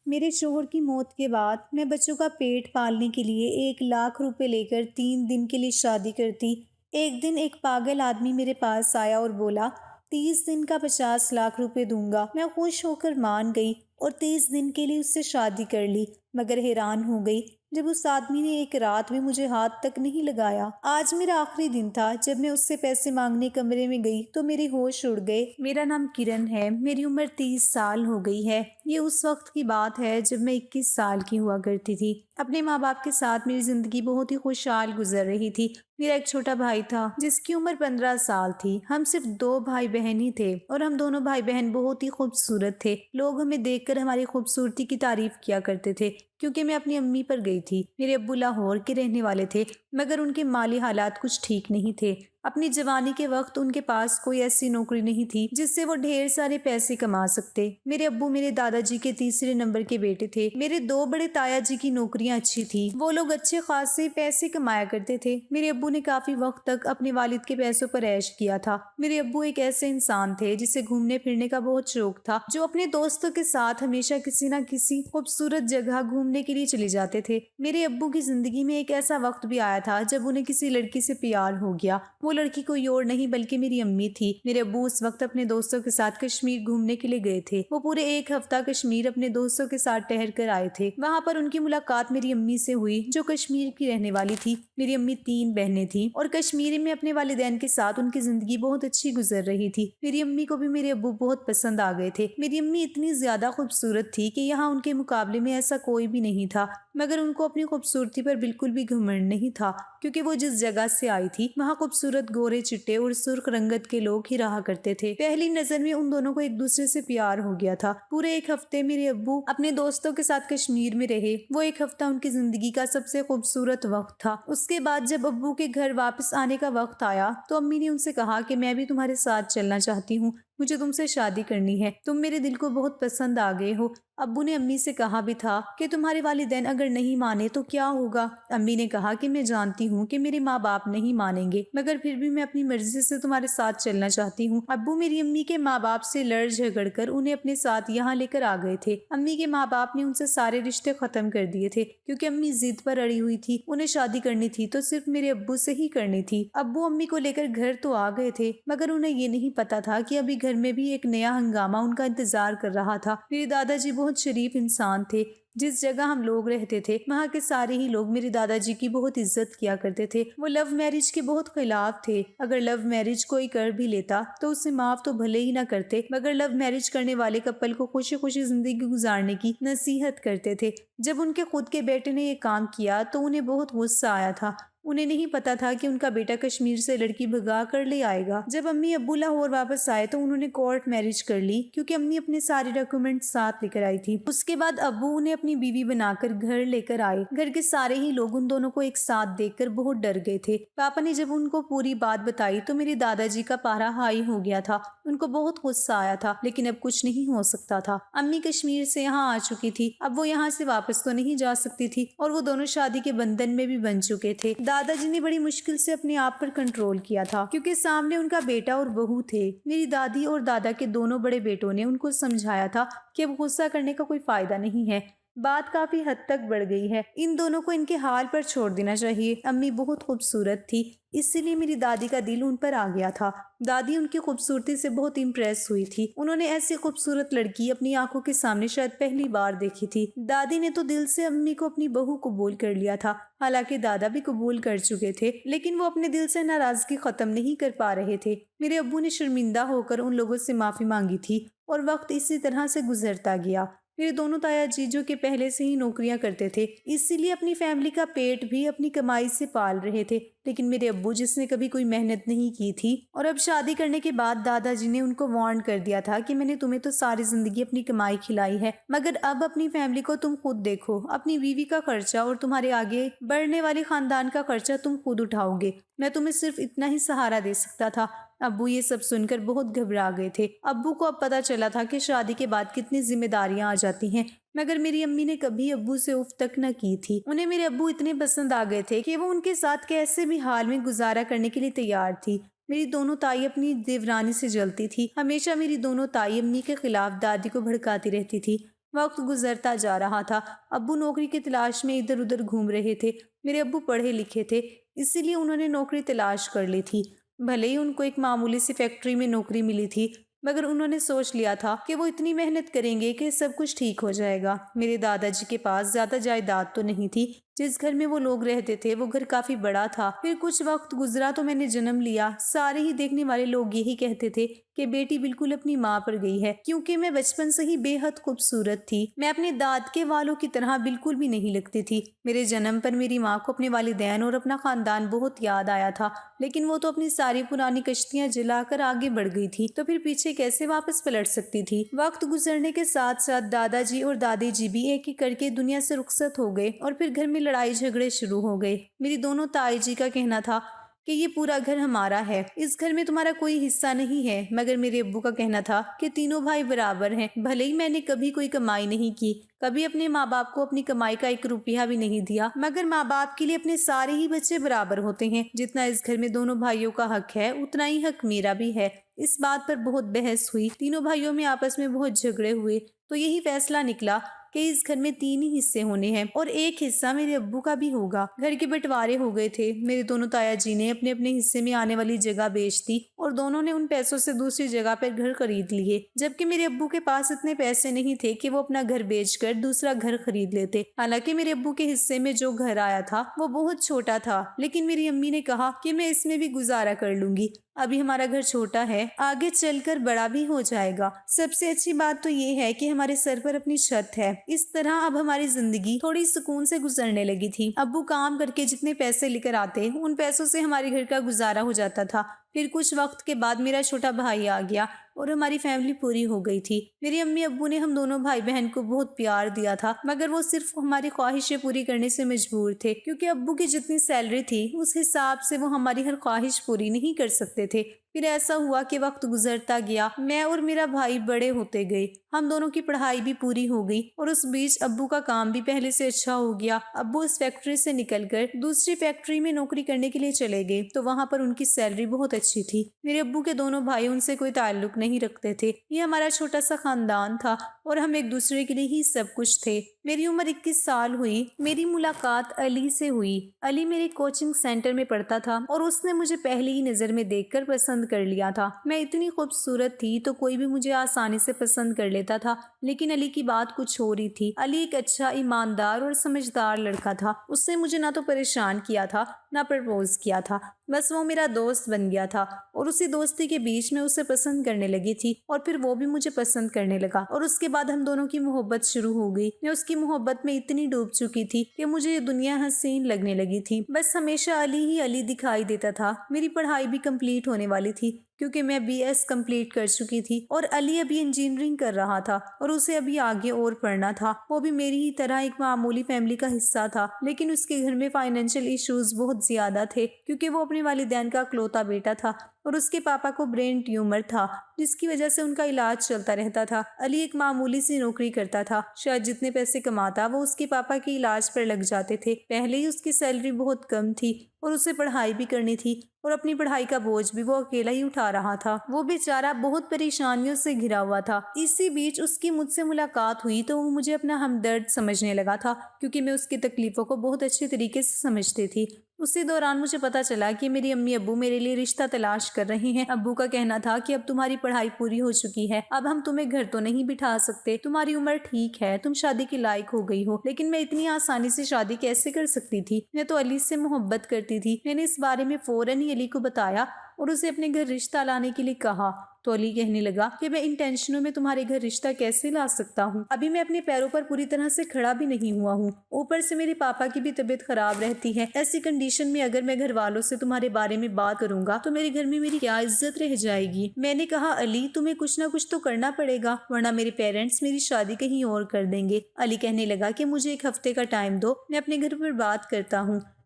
میرے شوہر کی موت کے بعد میں بچوں کا پیٹ پالنے کے لیے 1 لاکھ روپے لے کر 3 دن کے لیے شادی کرتی۔ ایک دن ایک پاگل آدمی میرے پاس آیا اور بولا 30 دن کا 50 لاکھ روپے دوں گا۔ میں خوش ہو کر مان گئی اور 30 دن کے لیے اس سے شادی کر لی، مگر حیران ہو گئی جب اس آدمی نے ایک رات بھی مجھے ہاتھ تک نہیں لگایا۔ آج میرا آخری دن تھا۔ جب میں اس سے پیسے مانگنے کمرے میں گئی تو میرے ہوش اڑ گئے۔ میرا نام کرن ہے، میری عمر 30 سال ہو گئی ہے۔ یہ اس وقت کی بات ہے جب میں 21 سال کی ہوا کرتی تھی۔ اپنے ماں باپ کے ساتھ میری زندگی بہت ہی خوشحال گزر رہی تھی۔ میرا ایک چھوٹا بھائی تھا جس کی عمر 15 سال تھی۔ ہم صرف 2 بھائی بہن ہی تھے اور ہم دونوں بھائی بہن بہت ہی خوبصورت تھے۔ لوگ ہمیں دیکھ کر ہماری خوبصورتی کی تعریف کیا کرتے تھے کیونکہ میں اپنی امی پر گئی تھی۔ میرے ابو لاہور کے رہنے والے تھے مگر ان کے مالی حالات کچھ ٹھیک نہیں تھے۔ اپنی جوانی کے وقت ان کے پاس کوئی ایسی نوکری نہیں تھی جس سے وہ ڈھیر سارے پیسے کما سکتے۔ میرے ابو میرے دادا جی کے تیسرے نمبر کے بیٹے تھے۔ میرے 2 بڑے تایا جی کی نوکریاں اچھی تھی، وہ لوگ اچھے خاصے پیسے کمایا کرتے تھے۔ میرے ابو نے کافی وقت تک اپنے والد کے پیسوں پر عیش کیا تھا۔ میرے ابو ایک ایسے انسان تھے جسے گھومنے پھرنے کا بہت شوق تھا، جو اپنے دوستوں کے ساتھ ہمیشہ کسی نہ کسی خوبصورت جگہ گھومنے کے لیے چلے جاتے تھے۔ میرے ابو کی زندگی میں ایک ایسا وقت بھی آیا تھا جب انہیں کسی لڑکی سے پیار ہو گیا۔ وہ لڑکی کوئی اور نہیں بلکہ میری امی تھی۔ میرے ابو اس وقت اپنے دوستوں کے ساتھ کشمیر گھومنے کے لیے گئے تھے۔ وہ پورے 1 ہفتہ کشمیر اپنے دوستوں کے ساتھ ٹہل کر آئے تھے۔ وہاں پر ان کی ملاقات میری امی سے ہوئی جو کشمیر کی رہنے والی تھی۔ میری امی 3 بہنیں تھیں اور کشمیر میں اپنے والدین کے ساتھ ان کی زندگی بہت اچھی گزر رہی تھی۔ میری امی کو بھی میرے ابو بہت پسند آ گئے تھے۔ میری امی اتنی زیادہ خوبصورت تھی کہ یہاں ان کے مقابلے میں ایسا کوئی بھی نہیں تھا، مگر ان کو اپنی خوبصورتی پر بالکل بھی گھمنڈ نہیں تھا کیونکہ وہ جس جگہ سے آئی تھی وہاں خوبصورت گورے چٹے اور سرخ رنگت کے لوگ ہی رہا کرتے تھے۔ پہلی نظر میں ان دونوں کو ایک دوسرے سے پیار ہو گیا تھا۔ پورے 1 ہفتے میرے ابو اپنے دوستوں کے ساتھ کشمیر میں رہے۔ وہ 1 ہفتہ ان کی زندگی کا سب سے خوبصورت وقت تھا۔ اس کے بعد جب ابو کے گھر واپس آنے کا وقت آیا تو امی نے ان سے کہا کہ میں بھی تمہارے ساتھ چلنا چاہتی ہوں، مجھے تم سے شادی کرنی ہے، تم میرے دل کو بہت پسند آ گئے ہو۔ ابو نے امی سے کہا بھی تھا کہ تمہارے والدین اگر نہیں مانے تو کیا ہوگا؟ امی نے کہا کہ میں جانتی ہوں کہ میرے ماں باپ نہیں مانیں گے، مگر پھر بھی میں اپنی مرضی سے تمہارے ساتھ چلنا چاہتی ہوں۔ ابو میری امی کے ماں باپ سے لڑ جھگڑ کر انہیں اپنے ساتھ یہاں لے کر آ گئے تھے۔ امی کے ماں باپ نے ان سے سارے رشتے ختم کر دیے تھے کیونکہ امی ضد پر اڑی ہوئی تھی۔ انہیں شادی کرنی تھی تو صرف میرے ابو سے ہی کرنی تھی۔ ابو امی کو لے کر گھر تو آ گئے تھے مگر انہیں یہ نہیں پتا تھا کہ ابھی گھر میں بھی ایک نیا ہنگامہ ان کا انتظار کر رہا تھا۔ میرے دادا جی بہت شریف انسان تھے۔ جس جگہ ہم لوگ رہتے تھے وہاں کے سارے ہی لوگ میرے دادا جی کی بہت عزت کیا کرتے تھے۔ وہ لو میرج کے بہت خلاف تھے۔ اگر لو میرج کوئی کر بھی لیتا تو اسے معاف تو بھلے ہی نہ کرتے، مگر لو میرج کرنے والے کپل کو خوشی خوشی زندگی گزارنے کی نصیحت کرتے تھے۔ جب ان کے خود کے بیٹے نے یہ کام کیا تو انہیں بہت غصہ آیا تھا۔ انہیں نہیں پتا تھا کہ ان کا بیٹا کشمیر سے لڑکی بھگا کر لے آئے گا۔ جب امی ابو لاہور واپس آئے تو انہوں نے کورٹ میرج کر لی کیونکہ امی اپنے سارے ڈاکومنٹ ساتھ لے کر آئی تھی۔ اس کے بعد ابو انہیں اپنی بیوی بنا کر گھر لے کر آئے۔ گھر کے سارے ہی لوگ ان دونوں کو ایک ساتھ دیکھ کر بہت ڈر گئے تھے۔ پاپا نے جب ان کو پوری بات بتائی تو میرے دادا جی کا پارا ہائی ہو گیا تھا۔ ان کو بہت غصہ آیا تھا لیکن اب کچھ نہیں ہو سکتا تھا۔ امی کشمیر سے یہاں آ چکی تھی، اب وہ یہاں سے واپس تو نہیں جا سکتی تھی اور وہ دونوں شادی کے بندھن میں بھی بن چکے تھے۔ دادا جی نے بڑی مشکل سے اپنے آپ پر کنٹرول کیا تھا کیونکہ سامنے ان کا بیٹا اور بہو تھے۔ میری دادی اور دادا کے دونوں بڑے بیٹوں نے ان کو سمجھایا تھا کہ اب غصہ کرنے کا کوئی فائدہ نہیں ہے۔ بات کافی حد تک بڑھ گئی ہے، ان دونوں کو ان کے حال پر چھوڑ دینا چاہیے۔ امی بہت خوبصورت تھی، اسی لیے میری دادی کا دل ان پر آ گیا تھا۔ دادی ان کی خوبصورتی سے بہت امپریس ہوئی تھی۔ انہوں نے ایسی خوبصورت لڑکی اپنی آنکھوں کے سامنے شاید پہلی بار دیکھی تھی۔ دادی نے تو دل سے امی کو اپنی بہو قبول کر لیا تھا، حالانکہ دادا بھی قبول کر چکے تھے، لیکن وہ اپنے دل سے ناراضگی ختم نہیں کر پا رہے تھے۔ میرے ابو نے شرمندہ ہو کر ان لوگوں سے معافی مانگی تھی اور وقت اسی طرح سے گزرتا گیا۔ میرے دونوں تایا جی جو کہ پہلے سے ہی نوکریاں کرتے تھے، اسی لیے اپنی فیملی کا پیٹ بھی اپنی کمائی سے پال رہے تھے، لیکن میرے ابو جس نے کبھی کوئی محنت نہیں کی تھی اور اب شادی کرنے کے بعد دادا جی نے ان کو وارن کر دیا تھا کہ میں نے تمہیں تو ساری زندگی اپنی کمائی کھلائی ہے، مگر اب اپنی فیملی کو تم خود دیکھو، اپنی بیوی کا خرچہ اور تمہارے آگے بڑھنے والے خاندان کا خرچہ تم خود اٹھاؤ گے، میں تمہیں صرف اتنا ہی سہارا دے سکتا تھا۔ ابو یہ سب سن کر بہت گھبرا گئے تھے۔ ابو کو اب پتا چلا تھا کہ شادی کے بعد کتنی ذمہ داریاں آ جاتی ہیں، مگر میری امی نے کبھی ابو سے اف تک نہ کی تھی۔ انہیں میرے ابو اتنے پسند آ گئے تھے کہ وہ ان کے ساتھ کیسے بھی حال میں گزارا کرنے کے لیے تیار تھی۔ میری دونوں تائی اپنی دیورانی سے جلتی تھی، ہمیشہ میری دونوں تائی امی کے خلاف دادی کو بھڑکاتی رہتی تھی۔ وقت گزرتا جا رہا تھا۔ ابو نوکری کی تلاش میں ادھر ادھر گھوم رہے تھے۔ میرے ابو پڑھے لکھے تھے، اسی لیے انہوں نے نوکری تلاش کر لی تھی۔ بھلے ہی ان کو ایک معمولی سی فیکٹری میں نوکری ملی تھی، مگر انہوں نے سوچ لیا تھا کہ وہ اتنی محنت کریں گے کہ سب کچھ ٹھیک ہو جائے گا۔ میرے دادا جی کے پاس زیادہ جائیداد تو نہیں تھی۔ جس گھر میں وہ لوگ رہتے تھے وہ گھر کافی بڑا تھا۔ پھر کچھ وقت گزرا تو میں نے جنم لیا۔ سارے ہی دیکھنے والے لوگ یہی کہتے تھے کہ بیٹی بالکل اپنی ماں پر گئی ہے، کیونکہ میں بچپن سے ہی بے حد خوبصورت تھی۔ میں اپنے داد کے والوں کی طرح بالکل بھی نہیں لگتی تھی۔ میرے جنم پر میری ماں کو اپنے والدین اور اپنا خاندان بہت یاد آیا تھا، لیکن وہ تو اپنی ساری پرانی کشتیاں جلا کر آگے بڑھ گئی تھی، تو پھر پیچھے کیسے واپس پلٹ سکتی تھی؟ وقت گزرنے کے ساتھ ساتھ دادا جی اور دادی جی بھی ایک ایک کر کے دنیا سے رخصت ہو گئے، اور پھر گھر میں لڑائی جھگڑے شروع ہو گئے۔ میری دونوں تائی جی کا کہنا تھا کہ یہ پورا گھر ہمارا ہے، اس گھر میں تمہارا کوئی حصہ نہیں ہے، مگر میرے ابو کا کہنا تھا کہ تینوں بھائی برابر ہیں۔ بھلے ہی میں نے کبھی کوئی کمائی نہیں کی، کبھی اپنے ماں باپ کو اپنی کمائی کا 1 روپیہ بھی نہیں دیا، مگر ماں باپ کے لیے اپنے سارے ہی بچے برابر ہوتے ہیں۔ جتنا اس گھر میں دونوں بھائیوں کا حق ہے، اتنا ہی حق میرا بھی ہے۔ اس بات پر بہت بحث ہوئی، تینوں بھائیوں میں آپس میں بہت جھگڑے ہوئے، تو یہی فیصلہ نکلا کہ اس گھر میں 3 ہی حصے ہونے ہیں، اور ایک حصہ میرے ابو کا بھی ہوگا۔ گھر کے بٹوارے ہو گئے تھے۔ میرے دونوں تایا جی نے اپنے اپنے حصے میں آنے والی جگہ بیچ دی، اور دونوں نے ان پیسوں سے دوسری جگہ پر گھر خرید لیے، جبکہ میرے ابو کے پاس اتنے پیسے نہیں تھے کہ وہ اپنا گھر بیچ کر دوسرا گھر خرید لیتے۔ حالانکہ میرے ابو کے حصے میں جو گھر آیا تھا وہ بہت چھوٹا تھا، لیکن میری امی نے کہا کہ میں اس میں بھی گزارا کر لوں گی، ابھی ہمارا گھر چھوٹا ہے، آگے چل کر بڑا بھی ہو جائے گا۔ سب سے اچھی بات تو یہ ہے کہ ہمارے سر پر اپنی چھت ہے۔ اس طرح اب ہماری زندگی تھوڑی سکون سے گزرنے لگی تھی۔ ابو کام کر کے جتنے پیسے لے کر آتے، ان پیسوں سے ہمارے گھر کا گزارا ہو جاتا تھا۔ پھر کچھ وقت کے بعد میرا چھوٹا بھائی آ گیا اور ہماری فیملی پوری ہو گئی تھی۔ میری امی ابو نے ہم دونوں بھائی بہن کو بہت پیار دیا تھا، مگر وہ صرف ہماری خواہشیں پوری کرنے سے مجبور تھے، کیونکہ ابو کی جتنی سیلری تھی اس حساب سے وہ ہماری ہر خواہش پوری نہیں کر سکتے تھے۔ پھر ایسا ہوا کہ وقت گزرتا گیا، میں اور میرا بھائی بڑے ہوتے گئے، ہم دونوں کی پڑھائی بھی پوری ہو گئی، اور اس بیچ ابو کا کام بھی پہلے سے اچھا ہو گیا۔ ابو اس فیکٹری سے نکل کر دوسری فیکٹری میں نوکری کرنے کے لیے چلے گئے، تو وہاں پر ان کی سیلری بہت اچھی تھی۔ میرے ابو کے دونوں بھائی ان سے کوئی تعلق نہیں رکھتے تھے۔ یہ ہمارا چھوٹا سا خاندان تھا، اور ہم ایک دوسرے کے لیے ہی سب کچھ تھے۔ میری عمر 21 سال ہوئی، میری ملاقات علی سے ہوئی۔ علی میرے کوچنگ سینٹر میں پڑھتا تھا، اور اس نے مجھے پہلی ہی نظر میں دیکھ کر پسند کر لیا تھا۔ میں اتنی خوبصورت تھی تو کوئی بھی مجھے آسانی سے پسند کر لیتا تھا، لیکن علی کی بات کچھ اور ہی تھی۔ علی ایک اچھا، ایماندار اور سمجھدار لڑکا تھا۔ اس نے مجھے نہ تو پریشان کیا تھا، نہ پرپوز کیا تھا، بس وہ میرا دوست بن گیا تھا، اور اسی دوستی کے بیچ میں اسے پسند کرنے لگی تھی، اور پھر وہ بھی مجھے پسند کرنے لگا، اور اس کے بعد ہم دونوں کی محبت شروع ہو گئی۔ میں اس کی محبت میں اتنی ڈوب چکی تھی کہ مجھے یہ دنیا حسین لگنے لگی تھی۔ بس ہمیشہ علی ہی علی دکھائی دیتا تھا۔ میری پڑھائی بھی کمپلیٹ ہونے والی تھی، کیونکہ میں BS کمپلیٹ کر چکی تھی، اور علی ابھی انجینئرنگ کر رہا تھا، اور اسے ابھی آگے اور پڑھنا تھا۔ وہ بھی میری ہی طرح ایک معمولی فیملی کا حصہ تھا، لیکن اس کے گھر میں فائنینشیل ایشوز بہت زیادہ تھے، کیونکہ وہ اپنے والدین کا اکلوتا بیٹا تھا، اور اس کے پاپا کو برین ٹیومر تھا، جس کی وجہ سے ان کا علاج چلتا رہتا تھا۔ علی ایک معمولی سی نوکری کرتا تھا، شاید جتنے پیسے کماتا وہ اس کے پاپا کے علاج پر لگ جاتے تھے۔ پہلے ہی اس کی سیلری بہت کم تھی، اور اسے پڑھائی بھی کرنی تھی، اور اپنی پڑھائی کا بوجھ بھی وہ اکیلا ہی اٹھا رہا تھا۔ وہ بیچارہ بہت پریشانیوں سے گھرا ہوا تھا۔ اسی بیچ اس کی مجھ سے ملاقات ہوئی تو وہ مجھے اپنا ہمدرد سمجھنے لگا تھا، کیونکہ میں اس کی تکلیفوں کو بہت اچھے طریقے سے سمجھتی تھی۔ اسی دوران مجھے پتا چلا کہ میری امی ابو میرے لیے رشتہ تلاش کر رہے ہیں۔ ابو کا کہنا تھا کہ اب تمہاری پڑھائی پوری ہو چکی ہے، اب ہم تمہیں گھر تو نہیں بٹھا سکتے، تمہاری عمر ٹھیک ہے، تم شادی کے لائق ہو گئی ہو۔ لیکن میں اتنی آسانی سے شادی کیسے کر سکتی تھی؟ میں تو علی سے محبت کرتی تھی۔ میں نے اس بارے میں فوراً ہی علی کو بتایا اور اسے اپنے گھر رشتہ لانے کے لیے کہا، تو علی کہنے لگا کہ میں ان ٹینشنوں میں تمہارے گھر رشتہ کیسے لا سکتا ہوں؟ ابھی میں اپنے پیروں پر پوری طرح سے کھڑا بھی نہیں ہوا ہوں، اوپر سے میرے پاپا کی بھی طبیعت خراب رہتی ہے۔ ایسی کنڈیشن میں اگر میں گھر والوں سے تمہارے بارے میں بات کروں گا تو میرے گھر میں میری کیا عزت رہ جائے گی؟ میں نے کہا علی تمہیں کچھ نہ کچھ تو کرنا پڑے گا، ورنہ میرے پیرنٹس میری شادی کہیں اور کر دیں گے۔ علی کہنے لگا کہ مجھے 1 ہفتے کا ٹائم دو، میں اپنے گھر پر بات کرتا ہوں۔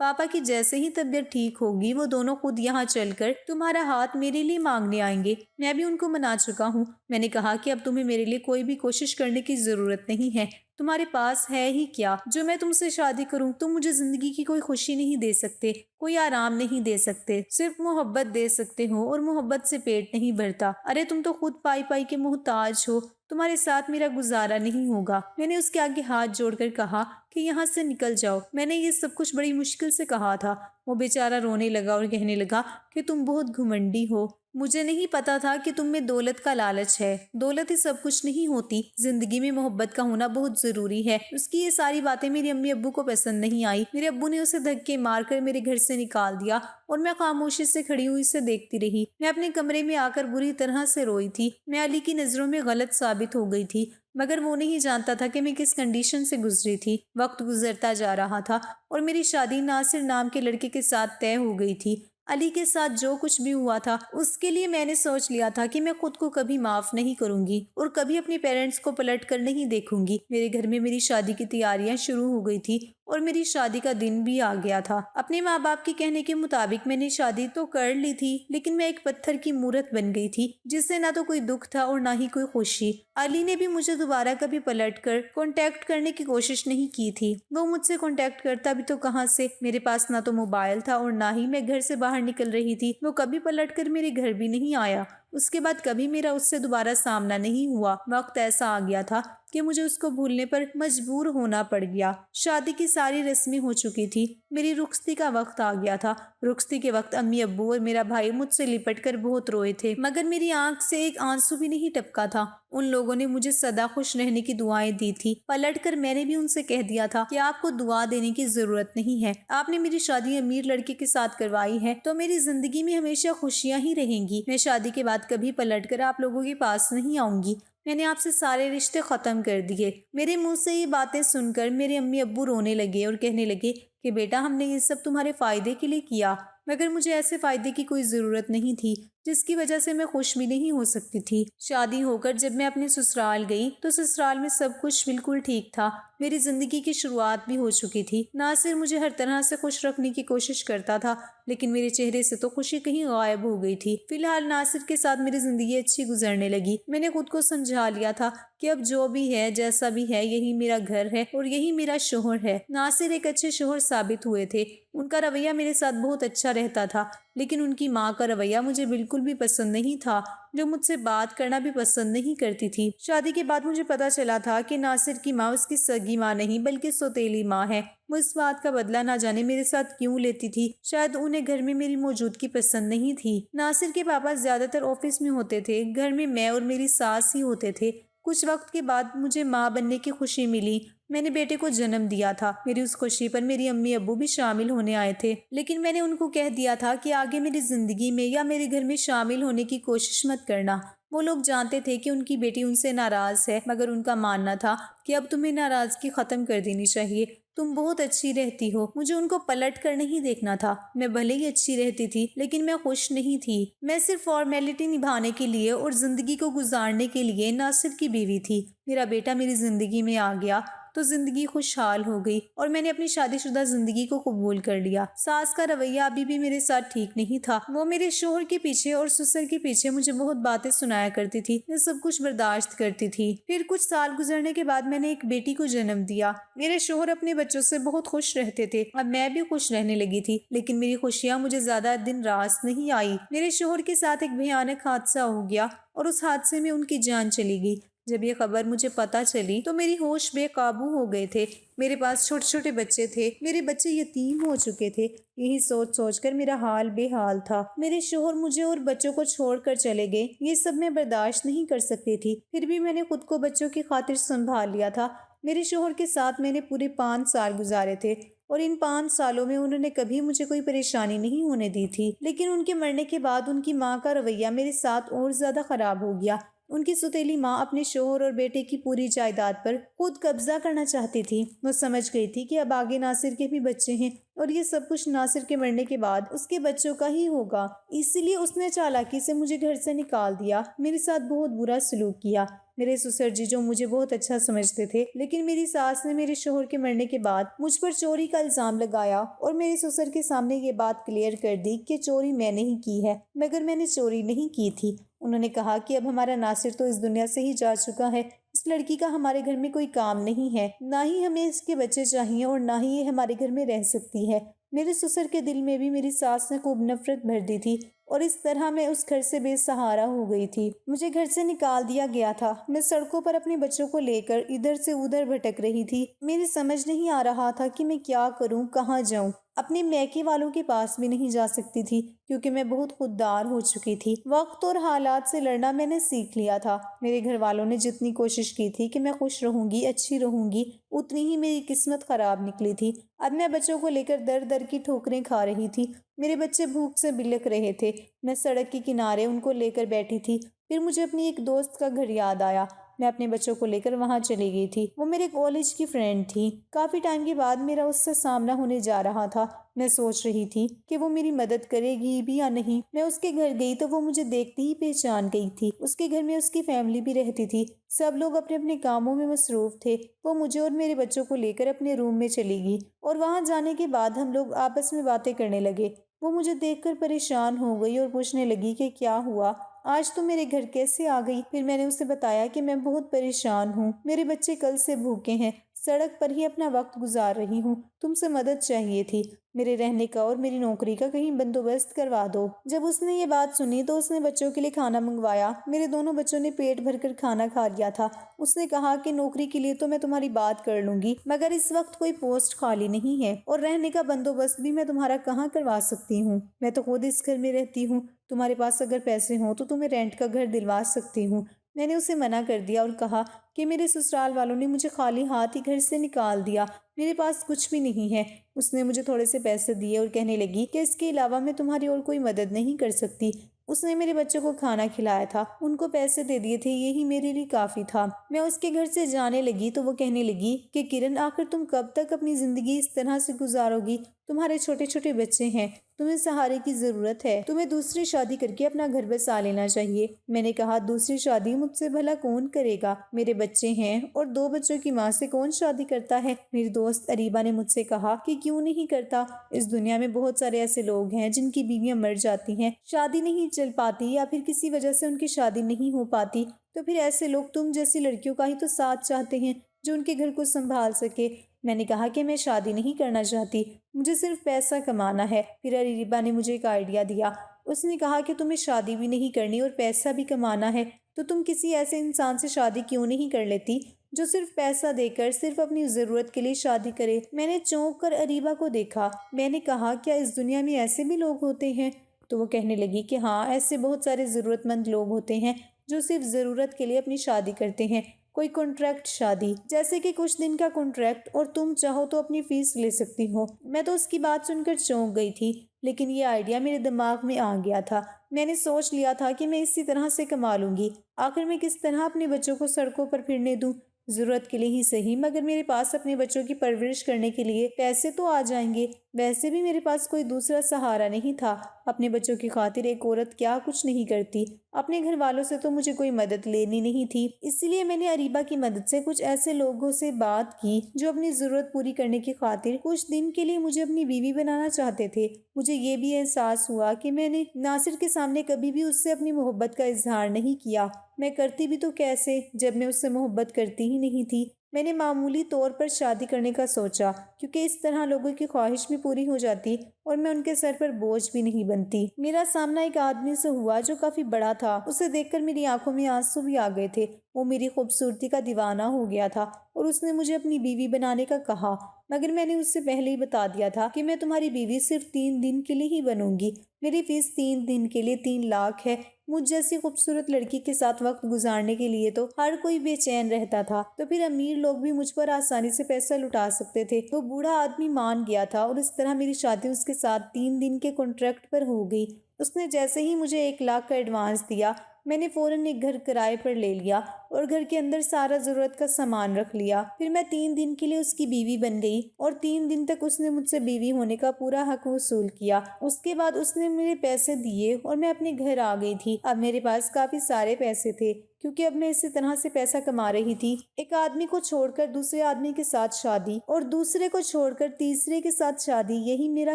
پاپا کی جیسے ہی طبیعت ٹھیک ہوگی وہ دونوں خود یہاں چل کر تمہارا ہاتھ میرے لیے مانگنے آئیں گے۔ میں بھی ان کو منا چکا ہوں۔ میں نے کہا کہ اب تمہیں میرے لیے کوئی بھی کوشش کرنے کی ضرورت نہیں ہے۔ تمہارے پاس ہے ہی کیا جو میں تم سے شادی کروں؟ تم مجھے زندگی کی کوئی خوشی نہیں دے سکتے، کوئی آرام نہیں دے سکتے، صرف محبت دے سکتے ہو، اور محبت سے پیٹ نہیں بھرتا۔ ارے تم تو خود پائی پائی کے محتاج ہو، تمہارے ساتھ میرا گزارا نہیں ہوگا۔ میں نے اس کے آگے ہاتھ جوڑ کر کہا کہ یہاں سے نکل جاؤ۔ میں نے یہ سب کچھ بڑی مشکل سے کہا تھا۔ وہ بیچارہ رونے لگا اور کہنے لگا کہ تم بہت گھمنڈی ہو۔ مجھے نہیں پتا تھا کہ تم میں دولت کا لالچ ہے۔ دولت ہی سب کچھ نہیں ہوتی، زندگی میں محبت کا ہونا بہت ضروری ہے۔ اس کی یہ ساری باتیں میری امی ابو کو پسند نہیں آئی۔ میرے ابو نے اسے دھکے مار کر میرے گھر سے نکال دیا اور میں خاموشی سے کھڑی ہوئی اسے دیکھتی رہی۔ میں اپنے کمرے میں آ کر بری طرح سے روئی تھی۔ میں علی کی نظروں میں غلط ثابت ہو گئی تھی، مگر وہ نہیں جانتا تھا کہ میں کس کنڈیشن سے گزری تھی۔ وقت گزرتا جا رہا تھا اور میری شادی ناصر نام کے لڑکے کے ساتھ طے ہو گئی تھی۔ علی کے ساتھ جو کچھ بھی ہوا تھا اس کے لیے میں نے سوچ لیا تھا کہ میں خود کو کبھی معاف نہیں کروں گی اور کبھی اپنے پیرنٹس کو پلٹ کر نہیں دیکھوں گی۔ میرے گھر میں میری شادی کی تیاریاں شروع ہو گئی تھی اور میری شادی کا دن بھی آ گیا تھا۔ اپنے ماں باپ کے کہنے کے مطابق میں نے شادی تو کر لی تھی، لیکن میں ایک پتھر کی مورت بن گئی تھی جس سے نہ تو کوئی دکھ تھا اور نہ ہی کوئی خوشی۔ علی نے بھی مجھے دوبارہ کبھی پلٹ کر کانٹیکٹ کرنے کی کوشش نہیں کی تھی۔ وہ مجھ سے کانٹیکٹ کرتا بھی تو کہاں سے؟ میرے پاس نہ تو موبائل تھا اور نہ ہی میں گھر سے باہر نکل رہی تھی۔ وہ کبھی پلٹ کر میرے گھر بھی نہیں آیا۔ اس کے بعد کبھی میرا اس سے دوبارہ سامنا نہیں ہوا۔ وقت ایسا آ گیا تھا کہ مجھے اس کو بھولنے پر مجبور ہونا پڑ گیا۔ شادی کی ساری رسمیں ہو چکی تھی، میری رخصتی کا وقت آ گیا تھا۔ رخصتی کے وقت امی ابو اور میرا بھائی مجھ سے لپٹ کر بہت روئے تھے، مگر میری آنکھ سے ایک آنسو بھی نہیں ٹپکا تھا۔ ان لوگوں نے مجھے سدا خوش رہنے کی دعائیں دی تھی۔ پلٹ کر میں نے بھی ان سے کہہ دیا تھا کہ آپ کو دعا دینے کی ضرورت نہیں ہے، آپ نے میری شادی امیر لڑکے کے ساتھ کروائی ہے تو میری زندگی میں ہمیشہ خوشیاں ہی رہیں گی۔ میں شادی کے بعد کبھی پلٹ کر آپ لوگوں کے پاس نہیں آؤں گی۔ میں نے آپ سے سارے رشتے ختم کر دیے۔ میرے منہ سے یہ باتیں سن کر میرے امی ابو رونے لگے اور کہنے لگے کہ بیٹا ہم نے یہ سب تمہارے فائدے کے لیے کیا، مگر مجھے ایسے فائدے کی کوئی ضرورت نہیں تھی جس کی وجہ سے میں خوش بھی نہیں ہو سکتی تھی۔ شادی ہو کر جب میں اپنے سسرال گئی تو سسرال میں سب کچھ بالکل ٹھیک تھا۔ میری زندگی کی شروعات بھی ہو چکی تھی۔ ناصر مجھے ہر طرح سے خوش رکھنے کی کوشش کرتا تھا، لیکن میرے چہرے سے تو خوشی کہیں غائب ہو گئی تھی۔ فی الحال ناصر کے ساتھ میری زندگی اچھی گزرنے لگی۔ میں نے خود کو سمجھا لیا تھا کہ اب جو بھی ہے جیسا بھی ہے یہی میرا گھر ہے اور یہی میرا شوہر ہے۔ ناصر ایک اچھے شوہر ثابت ہوئے تھے۔ ان کا رویہ میرے ساتھ بہت اچھا رہتا تھا، لیکن ان کی ماں کا رویہ مجھے بالکل بھی پسند نہیں تھا، جو مجھ سے بات کرنا بھی پسند نہیں کرتی تھی۔ شادی کے بعد مجھے پتا چلا تھا کہ ناصر کی ماں اس کی سگی ماں نہیں بلکہ سوتیلی ماں ہے۔ وہ اس بات کا بدلہ نہ جانے میرے ساتھ کیوں لیتی تھی۔ شاید انہیں گھر میں میری موجودگی پسند نہیں تھی۔ ناصر کے پاپا زیادہ تر آفس میں ہوتے تھے، گھر میں اور میری ساس ہی ہوتے تھے۔ کچھ وقت کے بعد مجھے ماں بننے کی خوشی ملی۔ میں نے بیٹے کو جنم دیا تھا۔ میری اس خوشی پر میری امی ابو بھی شامل ہونے آئے تھے، لیکن میں نے ان کو کہہ دیا تھا کہ آگے میری زندگی میں یا میرے گھر میں شامل ہونے کی کوشش مت کرنا۔ وہ لوگ جانتے تھے کہ ان کی بیٹی ان سے ناراض ہے، مگر ان کا ماننا تھا کہ اب تمہیں ناراضگی ختم کر دینی چاہیے، تم بہت اچھی رہتی ہو۔ مجھے ان کو پلٹ کر نہیں دیکھنا تھا۔ میں بھلے ہی اچھی رہتی تھی لیکن میں خوش نہیں تھی۔ میں صرف فارمیلٹی نبھانے کے لیے اور زندگی کو گزارنے کے لیے ناصر کی بیوی تھی۔ میرا بیٹا میری زندگی میں آ گیا تو زندگی خوشحال ہو گئی اور میں نے اپنی شادی شدہ زندگی کو قبول کر لیا۔ ساس کا رویہ ابھی بھی میرے ساتھ ٹھیک نہیں تھا۔ وہ میرے شوہر کے پیچھے اور سسر کے پیچھے مجھے بہت باتیں سنایا کرتی تھی۔ میں سب کچھ برداشت کرتی تھی۔ پھر کچھ سال گزرنے کے بعد میں نے ایک بیٹی کو جنم دیا۔ میرے شوہر اپنے بچوں سے بہت خوش رہتے تھے۔ اب میں بھی خوش رہنے لگی تھی، لیکن میری خوشیاں مجھے زیادہ دن راست نہیں آئی۔ میرے شوہر کے ساتھ ایک بھیانک حادثہ ہو گیا اور اس حادثے میں ان کی جان چلی گئی۔ جب یہ خبر مجھے پتا چلی تو میری ہوش بے قابو ہو گئے تھے۔ میرے پاس چھوٹے چھوٹے بچے تھے، میرے بچے یتیم ہو چکے تھے۔ یہی سوچ سوچ کر میرا حال بے حال تھا۔ میرے شوہر مجھے اور بچوں کو چھوڑ کر چلے گئے۔ یہ سب میں برداشت نہیں کر سکتی تھی، پھر بھی میں نے خود کو بچوں کی خاطر سنبھال لیا تھا۔ میرے شوہر کے ساتھ میں نے پورے 5 سال گزارے تھے اور ان 5 سالوں میں انہوں نے کبھی مجھے کوئی پریشانی نہیں ہونے دی تھی، لیکن ان کے مرنے کے بعد ان کی ماں کا رویہ میرے ساتھ اور زیادہ خراب ہو گیا۔ ان کی سوتیلی ماں اپنے شوہر اور بیٹے کی پوری جائیداد پر خود قبضہ کرنا چاہتی تھی۔ وہ سمجھ گئی تھی کہ اب آگے ناصر کے بھی بچے ہیں اور یہ سب کچھ ناصر کے مرنے کے بعد اس کے بچوں کا ہی ہوگا، اسی لیے اس نے چالاکی سے مجھے گھر سے نکال دیا، میرے ساتھ بہت برا سلوک کیا۔ میرے سسر جی جو مجھے بہت اچھا سمجھتے تھے، لیکن میری ساس نے میرے شوہر کے مرنے کے بعد مجھ پر چوری کا الزام لگایا اور میرے سسر کے سامنے یہ بات کلیئر کر دی کہ چوری میں نے ہی کی ہے، مگر میں نے چوری نہیں کی تھی۔ انہوں نے کہا کہ اب ہمارا ناصر تو اس دنیا سے ہی جا چکا ہے، اس لڑکی کا ہمارے گھر میں کوئی کام نہیں ہے، نہ ہی ہمیں اس کے بچے چاہیے اور نہ ہی یہ ہمارے گھر میں رہ سکتی ہے۔ میرے سسر کے دل میں بھی میری ساس نے خوب نفرت بھر دی تھی اور اس طرح میں اس گھر سے بے سہارا ہو گئی تھی۔ مجھے گھر سے نکال دیا گیا تھا، میں سڑکوں پر اپنے بچوں کو لے کر ادھر سے ادھر بھٹک رہی تھی۔ میری سمجھ نہیں آ رہا تھا کہ میں کیا کروں، کہاں جاؤں۔ اپنے میکے والوں کے پاس بھی نہیں جا سکتی تھی کیونکہ میں بہت خوددار ہو چکی تھی۔ وقت اور حالات سے لڑنا میں نے سیکھ لیا تھا۔ میرے گھر والوں نے جتنی کوشش کی تھی کہ میں خوش رہوں گی، اچھی رہوں گی، اتنی ہی میری قسمت خراب نکلی تھی۔ اب میں بچوں کو لے کر در در کی ٹھوکریں کھا رہی تھی۔ میرے بچے بھوک سے بلک رہے تھے۔ میں سڑک کے کنارے ان کو لے کر بیٹھی تھی۔ پھر مجھے اپنی ایک دوست کا گھر یاد آیا۔ میں اپنے بچوں کو لے کر وہاں چلی گئی تھی۔ وہ میرے کالج کی فرینڈ تھی۔ کافی ٹائم کے بعد میرا اس سے سامنا ہونے جا رہا تھا۔ میں سوچ رہی تھی کہ وہ میری مدد کرے گی بھی یا نہیں۔ میں اس کے گھر گئی تو وہ مجھے دیکھتے ہی پہچان گئی تھی۔ اس کے گھر میں اس کی فیملی بھی رہتی تھی۔ سب لوگ اپنے اپنے کاموں میں مصروف تھے۔ وہ مجھے اور میرے بچوں کو لے کر اپنے روم میں چلی گئی اور وہاں جانے کے بعد ہم لوگ آپس میں باتیں کرنے لگے۔ وہ مجھے دیکھ کر پریشان ہو گئی اور پوچھنے لگی کہ کیا ہوا، آج تو میرے گھر کیسے آ گئی؟ پھر میں نے اسے بتایا کہ میں بہت پریشان ہوں، میرے بچے کل سے بھوکے ہیں، سڑک پر ہی اپنا وقت گزار رہی ہوں، تم سے مدد چاہیے تھی، میرے رہنے کا اور میری نوکری کا کہیں بندوبست کروا دو۔ جب اس نے یہ بات سنی تو اس نے بچوں کے لیے کھانا منگوایا۔ میرے دونوں بچوں نے پیٹ بھر کر کھانا کھا لیا تھا۔ اس نے کہا کہ نوکری کے لیے تو میں تمہاری بات کر لوں گی، مگر اس وقت کوئی پوسٹ خالی نہیں ہے اور رہنے کا بندوبست بھی میں تمہارا کہاں کروا سکتی ہوں، میں تو خود اس گھر میں رہتی ہوں، تمہارے پاس اگر پیسے ہوں تو تمہیں رینٹ کا گھر دلوا سکتی ہوں۔ میں نے اسے منع کر دیا اور کہا کہ میرے سسرال والوں نے مجھے خالی ہاتھ ہی گھر سے نکال دیا، میرے پاس کچھ بھی نہیں ہے۔ اس نے مجھے تھوڑے سے پیسے دیے اور کہنے لگی کہ اس کے علاوہ میں تمہاری اور کوئی مدد نہیں کر سکتی۔ اس نے میرے بچوں کو کھانا کھلایا تھا، ان کو پیسے دے دیے تھے، یہی میرے لیے کافی تھا۔ میں اس کے گھر سے جانے لگی تو وہ کہنے لگی کہ کرن آخر تم کب تک اپنی زندگی اس طرح سے گزارو گی؟ تمہارے چھوٹے چھوٹے بچے ہیں، تمہیں سہارے کی ضرورت ہے، تمہیں دوسری شادی کر کے اپنا گھر بسا لینا چاہیے۔ میں نے کہا دوسری شادی مجھ سے بھلا کون کرے گا؟ میرے بچے ہیں اور 2 بچوں کی ماں سے کون شادی کرتا ہے؟ میری دوست اریبہ نے مجھ سے کہا کہ کیوں نہیں کرتا؟ اس دنیا میں بہت سارے ایسے لوگ ہیں جن کی بیویاں مر جاتی ہیں، شادی نہیں چل پاتی یا پھر کسی وجہ سے ان کی شادی نہیں ہو پاتی، تو پھر ایسے لوگ تم جیسی لڑکیوں کا ہی تو ساتھ چاہتے ہیں جو ان کے گھر کو سنبھال سکے۔ میں نے کہا کہ میں شادی نہیں کرنا چاہتی، مجھے صرف پیسہ کمانا ہے۔ پھر اریبہ نے مجھے ایک آئیڈیا دیا۔ اس نے کہا کہ تمہیں شادی بھی نہیں کرنی اور پیسہ بھی کمانا ہے تو تم کسی ایسے انسان سے شادی کیوں نہیں کر لیتی جو صرف پیسہ دے کر صرف اپنی ضرورت کے لیے شادی کرے۔ میں نے چونک کر اریبہ کو دیکھا۔ میں نے کہا کیا اس دنیا میں ایسے بھی لوگ ہوتے ہیں؟ تو وہ کہنے لگی کہ ہاں، ایسے بہت سارے ضرورت مند لوگ ہوتے ہیں جو صرف ضرورت کے لیے اپنی شادی کرتے ہیں، کوئی کنٹریکٹ شادی، جیسے کہ کچھ دن کا کنٹریکٹ اور تم چاہو تو اپنی فیس لے سکتی ہو۔ میں تو اس کی بات سن کر چونک گئی تھی، لیکن یہ آئیڈیا میرے دماغ میں آ گیا تھا۔ میں نے سوچ لیا تھا کہ میں اسی طرح سے کما لوں گی۔ آخر میں کس طرح اپنے بچوں کو سڑکوں پر پھرنے دوں؟ ضرورت کے لیے ہی صحیح، مگر میرے پاس اپنے بچوں کی پرورش کرنے کے لیے پیسے تو آ جائیں گے۔ ویسے بھی میرے پاس کوئی دوسرا سہارا نہیں تھا۔ اپنے بچوں کی خاطر ایک عورت کیا کچھ نہیں کرتی؟ اپنے گھر والوں سے تو مجھے کوئی مدد لینی نہیں تھی، اس لیے میں نے اریبہ کی مدد سے کچھ ایسے لوگوں سے بات کی جو اپنی ضرورت پوری کرنے کی خاطر کچھ دن کے لیے مجھے اپنی بیوی بنانا چاہتے تھے۔ مجھے یہ بھی احساس ہوا کہ میں نے ناصر کے سامنے کبھی بھی اس سے اپنی محبت کا اظہار نہیں کیا۔ میں کرتی بھی تو کیسے جب میں اس سے محبت کرتی ہی نہیں تھی۔ میں نے معمولی طور پر شادی کرنے کا سوچا کیونکہ اس طرح لوگوں کی خواہش بھی پوری ہو جاتی اور میں ان کے سر پر بوجھ بھی نہیں بنتی۔ میرا سامنا ایک آدمی سے ہوا جو کافی بڑا تھا۔ اسے دیکھ کر میری آنکھوں میں آنسو بھی آ گئے تھے۔ وہ میری خوبصورتی کا دیوانہ ہو گیا تھا اور اس نے مجھے اپنی بیوی بنانے کا کہا، مگر میں نے اس سے پہلے ہی بتا دیا تھا کہ میں تمہاری بیوی صرف 3 دن کے لیے ہی بنوں گی۔ میری فیس 3 دن کے لیے 3 لاکھ ہے۔ مجھ جیسی خوبصورت لڑکی کے ساتھ وقت گزارنے کے لیے تو ہر کوئی بے چین رہتا تھا، تو پھر امیر لوگ بھی مجھ پر آسانی سے پیسہ لٹا سکتے تھے۔ وہ بوڑھا آدمی مان گیا تھا اور اس طرح میری شادی اس کے ساتھ 3 دن کے کنٹریکٹ پر ہو گئی۔ اس نے جیسے ہی مجھے 1 لاکھ کا ایڈوانس دیا، میں نے فوراً ایک گھر کرائے پر لے لیا اور گھر کے اندر سارا ضرورت کا سامان رکھ لیا۔ پھر میں 3 دن کے لیے اس کی بیوی بن گئی اور 3 دن تک اس نے مجھ سے بیوی ہونے کا پورا حق وصول کیا۔ اس کے بعد اس نے میرے پیسے دیے اور میں اپنے گھر آ گئی تھی۔ اب میرے پاس کافی سارے پیسے تھے کیونکہ اب میں اسی طرح سے پیسہ کما رہی تھی۔ ایک آدمی کو چھوڑ کر دوسرے آدمی کے ساتھ شادی اور دوسرے کو چھوڑ کر تیسرے کے ساتھ شادی، یہی میرا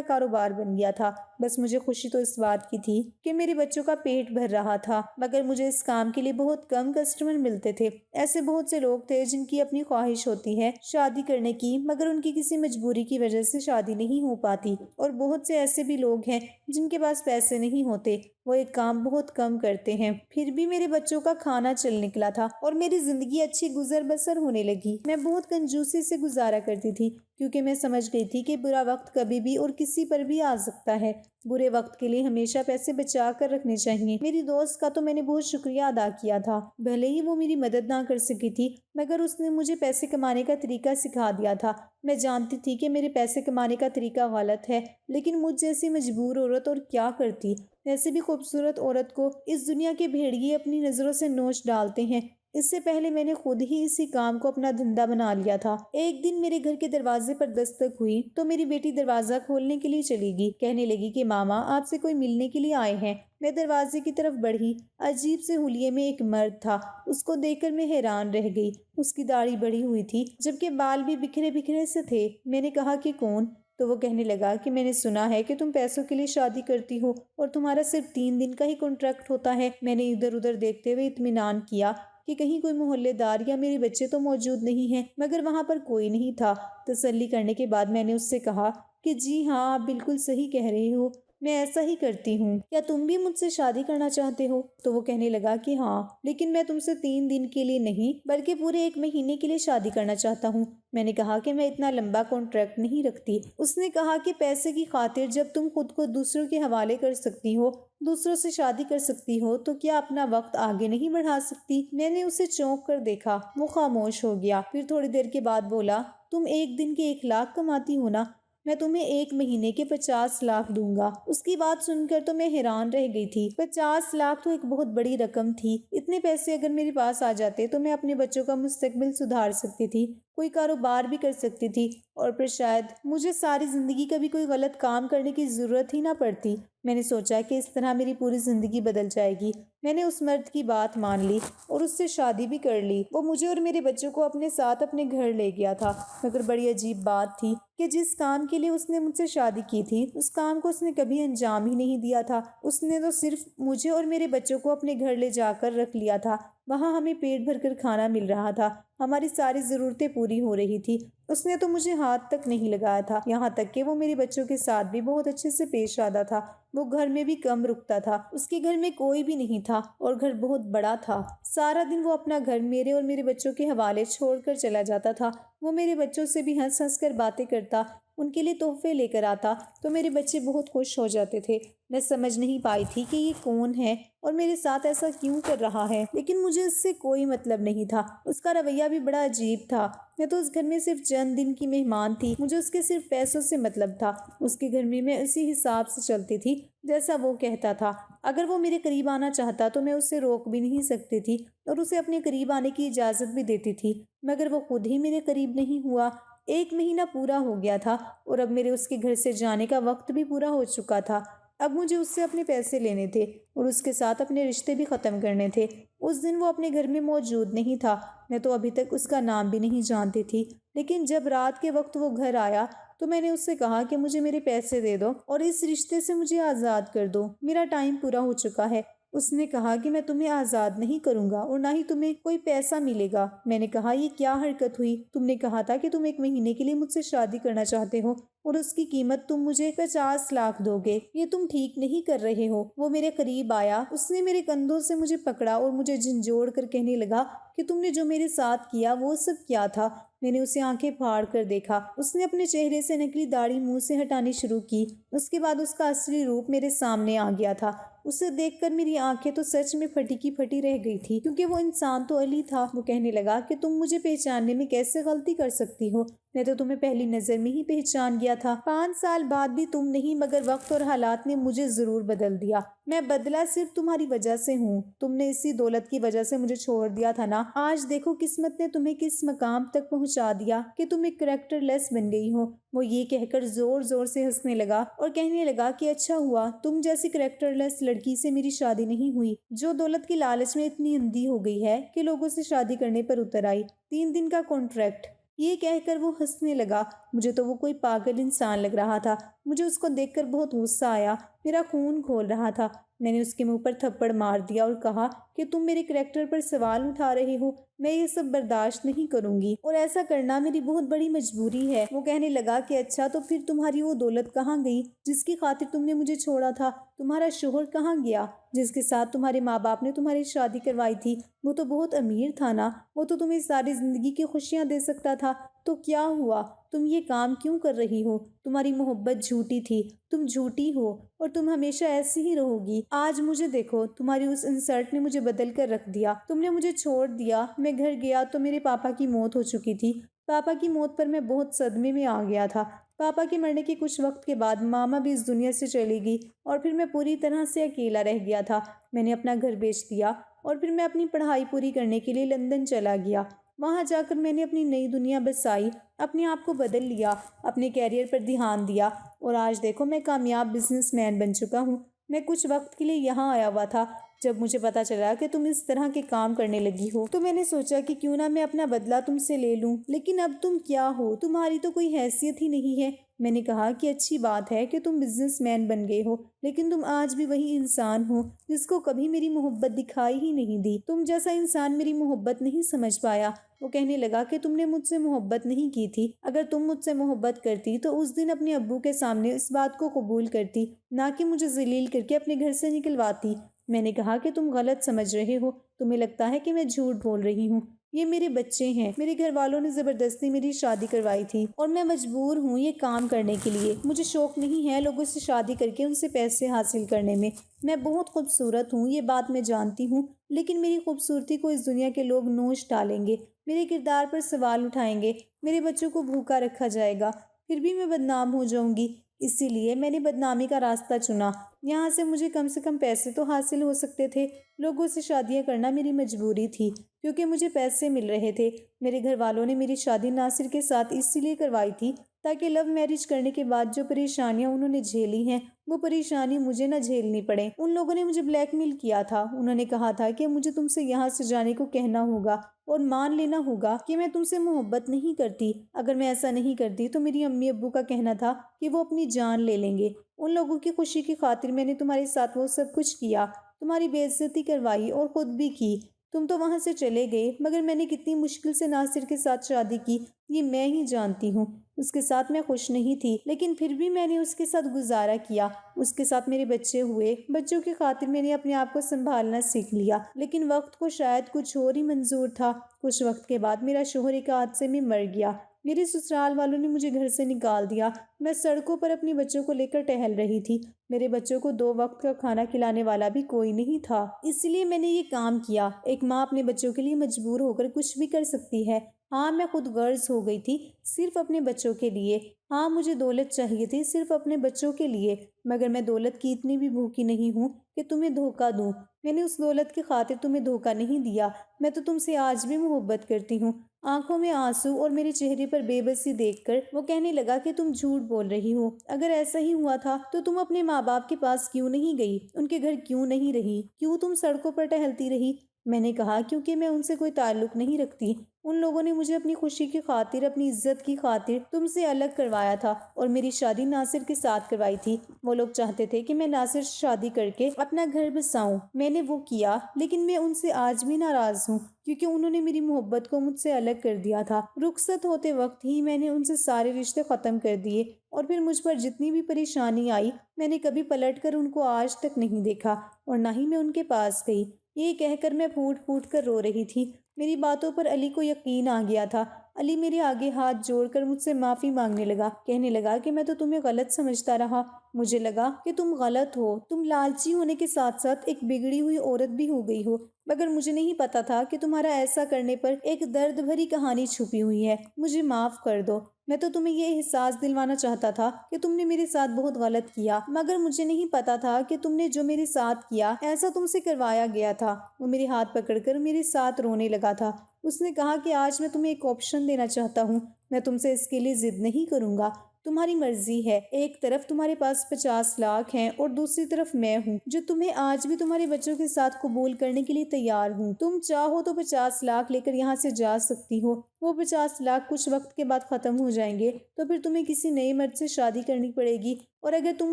کاروبار بن گیا تھا۔ بس مجھے خوشی تو اس بات کی تھی کہ میرے بچوں کا پیٹ بھر رہا تھا، مگر مجھے اس کام کے لیے بہت کم کسٹمر ملتے تھے۔ ایسے بہت سے لوگ تھے جن کی اپنی خواہش ہوتی ہے شادی کرنے کی، مگر ان کی کسی مجبوری کی وجہ سے شادی نہیں ہو پاتی، اور بہت سے ایسے بھی لوگ ہیں جن کے پاس پیسے نہیں ہوتے، وہ ایک کام بہت کم کرتے ہیں۔ پھر بھی میرے بچوں کا کھانا چل نکلا تھا اور میری زندگی اچھی گزر بسر ہونے لگی۔ میں بہت کنجوسی سے گزارا کرتی تھی، کیونکہ میں سمجھ گئی تھی کہ برا وقت کبھی بھی اور کسی پر بھی آ سکتا ہے۔ برے وقت کے لیے ہمیشہ پیسے بچا کر رکھنے چاہیے۔ میری دوست کا تو میں نے بہت شکریہ ادا کیا تھا، بھلے ہی وہ میری مدد نہ کر سکی تھی، مگر اس نے مجھے پیسے کمانے کا طریقہ سکھا دیا تھا۔ میں جانتی تھی کہ میرے پیسے کمانے کا طریقہ غلط ہے، لیکن مجھ جیسی مجبور عورت اور کیا کرتی؟ ویسے بھی خوبصورت عورت کو اس دنیا کے بھیڑیے اپنی نظروں سے نوچ ڈالتے ہیں۔ اس سے پہلے میں نے خود ہی اسی کام کو اپنا دھندا بنا لیا تھا۔ ایک دن میرے گھر کے دروازے پر دستک ہوئی تو میری بیٹی دروازہ کھولنے کے لیے چلی گئی، کہنے لگی کہ ماما آپ سے کوئی ملنے کے لیے آئے ہیں۔ میں دروازے کی طرف بڑھی، عجیب سے حلیے میں ایک مرد تھا۔ اس کو دیکھ کر میں حیران رہ گئی۔ اس کی داڑھی بڑھی ہوئی تھی، جبکہ بال بھی بکھرے بکھرے سے تھے۔ میں نے کہا کہ کون؟ تو وہ کہنے لگا کہ میں نے سنا ہے کہ تم پیسوں کے لیے شادی کرتی ہو اور تمہارا صرف 3 دن کا ہی کانٹریکٹ ہوتا ہے۔ میں نے ادھر ادھر دیکھتے ہوئے اطمینان کیا کہ کہیں کوئی محلے دار یا میرے بچے تو موجود نہیں ہیں، مگر وہاں پر کوئی نہیں تھا۔ تسلی کرنے کے بعد میں نے اس سے کہا کہ جی ہاں، آپ بالکل صحیح کہہ رہے ہو، میں ایسا ہی کرتی ہوں۔ کیا تم بھی مجھ سے شادی کرنا چاہتے ہو؟ تو وہ کہنے لگا کہ ہاں، لیکن میں تم سے 3 دن کے لیے نہیں بلکہ پورے 1 مہینے کے لیے شادی کرنا چاہتا ہوں۔ میں نے کہا کہ میں اتنا لمبا کانٹریکٹ نہیں رکھتی۔ اس نے کہا کہ پیسے کی خاطر جب تم خود کو دوسروں کے حوالے کر سکتی ہو، دوسروں سے شادی کر سکتی ہو، تو کیا اپنا وقت آگے نہیں بڑھا سکتی؟ میں نے اسے چونک کر دیکھا، وہ خاموش ہو گیا۔ پھر تھوڑی دیر کے بعد بولا، تم 1 دن کے 1 لاکھ کماتی ہو نا؟ میں تمہیں 1 مہینے کے 50 لاکھ دوں گا۔ اس کی بات سن کر تو میں حیران رہ گئی تھی۔ 50 لاکھ تو ایک بہت بڑی رقم تھی۔ اتنے پیسے اگر میرے پاس آ جاتے تو میں اپنے بچوں کا مستقبل سدھار سکتی تھی، کوئی کاروبار بھی کر سکتی تھی، اور پھر شاید مجھے ساری زندگی کبھی کوئی غلط کام کرنے کی ضرورت ہی نہ پڑتی۔ میں نے سوچا کہ اس طرح میری پوری زندگی بدل جائے گی۔ میں نے اس مرد کی بات مان لی اور اس سے شادی بھی کر لی۔ وہ مجھے اور میرے بچوں کو اپنے ساتھ اپنے گھر لے گیا تھا، مگر بڑی عجیب بات تھی کہ جس کام کے لیے اس نے مجھ سے شادی کی تھی، اس کام کو اس نے کبھی انجام ہی نہیں دیا تھا۔ اس نے تو صرف مجھے اور میرے بچوں کو اپنے گھر لے جا کر رکھ لیا تھا۔ وہاں ہمیں پیٹ بھر کر کھانا مل رہا تھا، ہماری ساری ضرورتیں پوری ہو رہی تھی۔ اس نے تو مجھے ہاتھ تک نہیں لگایا تھا، یہاں تک کہ وہ میرے بچوں کے ساتھ بھی بہت اچھے سے پیش آتا تھا۔ وہ گھر میں بھی کم رکتا تھا، اس کے گھر میں کوئی بھی نہیں تھا اور گھر بہت بڑا تھا۔ سارا دن وہ اپنا گھر میرے اور میرے بچوں کے حوالے چھوڑ کر چلا جاتا تھا۔ وہ میرے بچوں سے بھی ہنس ہنس کر باتیں کرتا، ان کے لیے تحفے لے کر آتا تو میرے بچے بہت خوش ہو جاتے تھے۔ میں سمجھ نہیں پائی تھی کہ یہ کون ہے اور میرے ساتھ ایسا کیوں کر رہا ہے، لیکن مجھے اس سے کوئی مطلب نہیں تھا۔ اس کا رویہ بھی بڑا عجیب تھا۔ میں تو اس گھر میں صرف چند دن کی مہمان تھی، مجھے اس کے صرف پیسوں سے مطلب تھا۔ اس کے گھر میں اسی حساب سے چلتی تھی جیسا وہ کہتا تھا۔ اگر وہ میرے قریب آنا چاہتا تو میں اسے روک بھی نہیں سکتی تھی اور اسے اپنے قریب آنے کی اجازت بھی دیتی تھی، مگر وہ خود ہی میرے قریب نہیں ہوا۔ 1 مہینہ پورا ہو گیا تھا اور اب میرے اس کے گھر سے جانے کا وقت بھی پورا ہو چکا تھا۔ اب مجھے اس سے اپنے پیسے لینے تھے اور اس کے ساتھ اپنے رشتے بھی ختم کرنے تھے۔ اس دن وہ اپنے گھر میں موجود نہیں تھا، میں تو ابھی تک اس کا نام بھی نہیں جانتی تھی، لیکن جب رات کے وقت وہ گھر آیا تو میں نے اس سے کہا کہ مجھے میرے پیسے دے دو اور اس رشتے سے مجھے آزاد کر دو، میرا ٹائم پورا ہو چکا ہے۔ اس نے کہا کہ میں تمہیں آزاد نہیں کروں گا اور نہ ہی تمہیں کوئی پیسہ ملے گا۔ میں نے کہا یہ کیا حرکت ہوئی؟ تم نے کہا تھا کہ تم 1 مہینے کے لیے مجھ سے شادی کرنا چاہتے ہو اور اس کی قیمت تم مجھے 50 لاکھ دو گے، یہ تم ٹھیک نہیں کر رہے ہو۔ وہ میرے قریب آیا، اس نے میرے کندھوں سے مجھے پکڑا اور مجھے جھنجھوڑ کر کہنے لگا کہ تم نے جو میرے ساتھ کیا وہ سب کیا تھا؟ میں نے اسے آنکھیں پھاڑ کر دیکھا۔ اس نے اپنے چہرے سے نکلی داڑھی منہ سے ہٹانی شروع کی۔ اس کے بعد اس کا اصلی روپ میرے سامنے آ گیا تھا۔ اسے دیکھ کر میری آنکھیں تو سچ میں پھٹی کی پھٹی رہ گئی تھی، کیونکہ وہ انسان تو علی تھا۔ وہ کہنے لگا کہ تم مجھے پہچاننے میں کیسے غلطی کر سکتی ہو؟ میں تو تمہیں پہلی نظر میں ہی پہچان گیا تھا۔ 5 سال بعد بھی تم نہیں، مگر وقت اور حالات نے مجھے ضرور بدل دیا۔ میں بدلا صرف تمہاری وجہ سے ہوں۔ تم نے اسی دولت کی وجہ سے مجھے چھوڑ دیا تھا نا۔ آج دیکھو قسمت نے تمہیں کس مقام تک پہنچا دیا کہ تم ایک کریکٹر لیس بن گئی ہو۔ وہ یہ کہہ کر زور زور سے ہنسنے لگا اور کہنے لگا کہ اچھا ہوا تم جیسی کریکٹر لیس لڑکی سے میری شادی نہیں ہوئی، جو دولت کی لالچ میں اتنی اندھی ہو گئی ہے کہ لوگوں سے شادی کرنے پر اتر آئی۔ 3 دن کا کانٹریکٹ۔ یہ کہہ کر وہ ہنسنے لگا۔ مجھے تو وہ کوئی پاگل انسان لگ رہا تھا۔ مجھے اس کو دیکھ کر بہت غصہ آیا، میرا خون کھول رہا تھا۔ میں نے اس کے منہ پر تھپڑ مار دیا اور کہا کہ تم میرے کریکٹر پر سوال اٹھا رہے ہو، میں یہ سب برداشت نہیں کروں گی اور ایسا کرنا میری بہت بڑی مجبوری ہے۔ وہ کہنے لگا کہ اچھا تو پھر تمہاری وہ دولت کہاں گئی جس کی خاطر تم نے مجھے چھوڑا تھا؟ تمہارا شوہر کہاں گیا جس کے ساتھ تمہارے ماں باپ نے تمہاری شادی کروائی تھی؟ وہ تو بہت امیر تھا نا، وہ تو تمہیں ساری زندگی کی خوشیاں دے سکتا تھا۔ تو کیا ہوا؟ تم یہ کام کیوں کر رہی ہو؟ تمہاری محبت جھوٹی تھی، تم جھوٹی ہو اور تم ہمیشہ ایسی ہی رہو گی۔ آج مجھے دیکھو، تمہاری اس انسلٹ نے مجھے بدل کر رکھ دیا۔ تم نے مجھے چھوڑ دیا۔ میں گھر گیا تو میرے پاپا کی موت ہو چکی تھی۔ پاپا کی موت پر میں بہت صدمے میں آ گیا تھا۔ پاپا کے مرنے کے کچھ وقت کے بعد ماما بھی اس دنیا سے چلی گئی اور پھر میں پوری طرح سے اکیلا رہ گیا تھا۔ میں نے اپنا گھر بیچ دیا اور پھر میں اپنی پڑھائی پوری کرنے کے لیے لندن چلا گیا۔ وہاں جا کر میں نے اپنی نئی دنیا بسائی، اپنے آپ کو بدل لیا، اپنے کیریئر پر دھیان دیا اور آج دیکھو میں کامیاب بزنس مین بن چکا ہوں۔ میں کچھ وقت کے لیے یہاں آیا ہوا تھا۔ جب مجھے پتا چلا کہ تم اس طرح کے کام کرنے لگی ہو تو میں نے سوچا کہ کیوں نہ میں اپنا بدلہ تم سے لے لوں، لیکن اب تم کیا ہو؟ تمہاری تو کوئی حیثیت ہی نہیں ہے۔ میں نے کہا کہ اچھی بات ہے کہ تم بزنس مین بن گئے ہو، لیکن تم آج بھی وہی انسان ہو جس کو کبھی میری محبت دکھائی ہی نہیں دی۔ تم جیسا انسان میری محبت نہیں سمجھ پایا۔ وہ کہنے لگا کہ تم نے مجھ سے محبت نہیں کی تھی۔ اگر تم مجھ سے محبت کرتی تو اس دن اپنے ابو کے سامنے اس بات کو قبول کرتی، نہ کہ مجھے ذلیل کر کے اپنے گھر سے نکلواتی۔ میں نے کہا کہ تم غلط سمجھ رہے ہو، تمہیں لگتا ہے کہ میں جھوٹ بول رہی ہوں۔ یہ میرے بچے ہیں، میرے گھر والوں نے زبردستی میری شادی کروائی تھی اور میں مجبور ہوں یہ کام کرنے کے لیے۔ مجھے شوق نہیں ہے لوگوں سے شادی کر کے ان سے پیسے حاصل کرنے میں۔ میں بہت خوبصورت ہوں، یہ بات میں جانتی ہوں، لیکن میری خوبصورتی کو اس دنیا کے لوگ نوچ ڈالیں گے، میرے کردار پر سوال اٹھائیں گے، میرے بچوں کو بھوکا رکھا جائے گا، پھر بھی میں بدنام ہو جاؤں گی۔ اسی لیے میں نے بدنامی کا راستہ چنا۔ یہاں سے کم پیسے تو حاصل ہو سکتے تھے۔ لوگوں سے شادیاں کرنا میری مجبوری تھی کیونکہ مجھے پیسے مل رہے تھے۔ میرے گھر والوں نے میری شادی ناصر کے ساتھ اسی لیے کروائی تھی تاکہ لو میرج کرنے کے بعد جو پریشانیاں انہوں نے جھیلی ہیں وہ پریشانی مجھے نہ جھیلنی پڑے۔ ان لوگوں نے مجھے بلیک میل کیا تھا۔ انہوں نے کہا تھا کہ مجھے تم سے یہاں سے جانے کو کہنا ہوگا اور مان لینا ہوگا کہ میں تم سے محبت نہیں کرتی۔ اگر میں ایسا نہیں کرتی تو میری امی ابو کا کہنا تھا کہ وہ اپنی جان لے لیں گے۔ ان لوگوں کی خوشی کی خاطر میں نے تمہارے ساتھ وہ سب کچھ کیا، تمہاری بے عزتی کروائی اور خود بھی کی۔ تم تو وہاں سے چلے گئے، مگر میں نے کتنی مشکل سے ناصر کے ساتھ شادی کی یہ میں ہی جانتی ہوں۔ اس کے ساتھ میں خوش نہیں تھی، لیکن پھر بھی میں نے اس کے ساتھ گزارا کیا۔ اس کے ساتھ میرے بچے ہوئے، بچوں کی خاطر میں نے اپنے آپ کو سنبھالنا سیکھ لیا، لیکن وقت کو شاید کچھ اور ہی منظور تھا۔ کچھ وقت کے بعد میرا شوہر ایک حادثے میں مر گیا۔ میرے سسرال والوں نے مجھے گھر سے نکال دیا۔ میں سڑکوں پر اپنے بچوں کو لے کر ٹہل رہی تھی۔ میرے بچوں کو 2 وقت کا کھانا کھلانے والا بھی کوئی نہیں تھا، اس لیے میں نے یہ کام کیا۔ ایک ماں اپنے بچوں کے لیے مجبور ہو کر کچھ بھی کر سکتی ہے۔ ہاں میں خود غرض ہو گئی تھی صرف اپنے بچوں کے لیے۔ ہاں مجھے دولت چاہیے تھی صرف اپنے بچوں کے لیے، مگر میں دولت کی اتنی بھی بھوکی نہیں ہوں کہ تمہیں دھوکہ دوں۔ میں نے اس دولت کی خاطر تمہیں دھوکہ نہیں دیا۔ میں تو تم سے آج بھی محبت کرتی ہوں۔ آنکھوں میں آنسو اور میرے چہرے پر بے بسی دیکھ کر وہ کہنے لگا کہ تم جھوٹ بول رہی ہو۔ اگر ایسا ہی ہوا تھا تو تم اپنے ماں باپ کے پاس کیوں نہیں گئی؟ ان کے گھر کیوں نہیں رہی؟ کیوں تم سڑکوں پر ٹہلتی رہی؟ میں نے کہا کیونکہ میں ان سے کوئی تعلق نہیں رکھتی۔ ان لوگوں نے مجھے اپنی خوشی کی خاطر، اپنی عزت کی خاطر تم سے الگ کروایا تھا اور میری شادی ناصر کے ساتھ کروائی تھی۔ وہ لوگ چاہتے تھے کہ میں ناصر سے شادی کر کے اپنا گھر بساؤں۔ میں نے وہ کیا، لیکن میں ان سے آج بھی ناراض ہوں کیونکہ انہوں نے میری محبت کو مجھ سے الگ کر دیا تھا۔ رخصت ہوتے وقت ہی میں نے ان سے سارے رشتے ختم کر دیے اور پھر مجھ پر جتنی بھی پریشانی آئی میں نے کبھی پلٹ کر ان کو آج تک نہیں دیکھا اور نہ ہی میں ان کے پاس گئی۔ یہ کہہ کر میں پھوٹ پھوٹ کر رو رہی تھی۔ میری باتوں پر علی کو یقین آ گیا تھا۔ علی میرے آگے ہاتھ جوڑ کر مجھ سے معافی مانگنے لگا، کہنے لگا کہ میں تو تمہیں غلط سمجھتا رہا۔ مجھے لگا کہ تم غلط ہو، تم لالچی ہونے کے ساتھ ساتھ ایک بگڑی ہوئی عورت بھی ہو گئی ہو، مگر مجھے نہیں پتا تھا کہ تمہارا ایسا کرنے پر ایک درد بھری کہانی چھپی ہوئی ہے۔ مجھے معاف کر دو، میں تو تمہیں یہ احساس دلوانا چاہتا تھا کہ تم نے میرے ساتھ بہت غلط کیا، مگر مجھے نہیں پتا تھا کہ تم نے جو میرے ساتھ کیا ایسا تم سے کروایا گیا تھا۔ وہ میرے ہاتھ پکڑ کر میرے ساتھ رونے لگا تھا۔ اس نے کہا کہ آج میں تمہیں ایک آپشن دینا چاہتا ہوں، میں تم سے اس کے لیے ضد نہیں کروں گا، تمہاری مرضی ہے۔ ایک طرف تمہارے پاس 50 لاکھ ہیں اور دوسری طرف میں ہوں جو تمہیں آج بھی تمہارے بچوں کے ساتھ قبول کرنے کے لیے تیار ہوں۔ تم چاہو تو 50 لاکھ لے کر یہاں سے جا سکتی ہو، وہ 50 لاکھ کچھ وقت کے بعد ختم ہو جائیں گے تو پھر تمہیں کسی نئے مرد سے شادی کرنی پڑے گی، اور اگر تم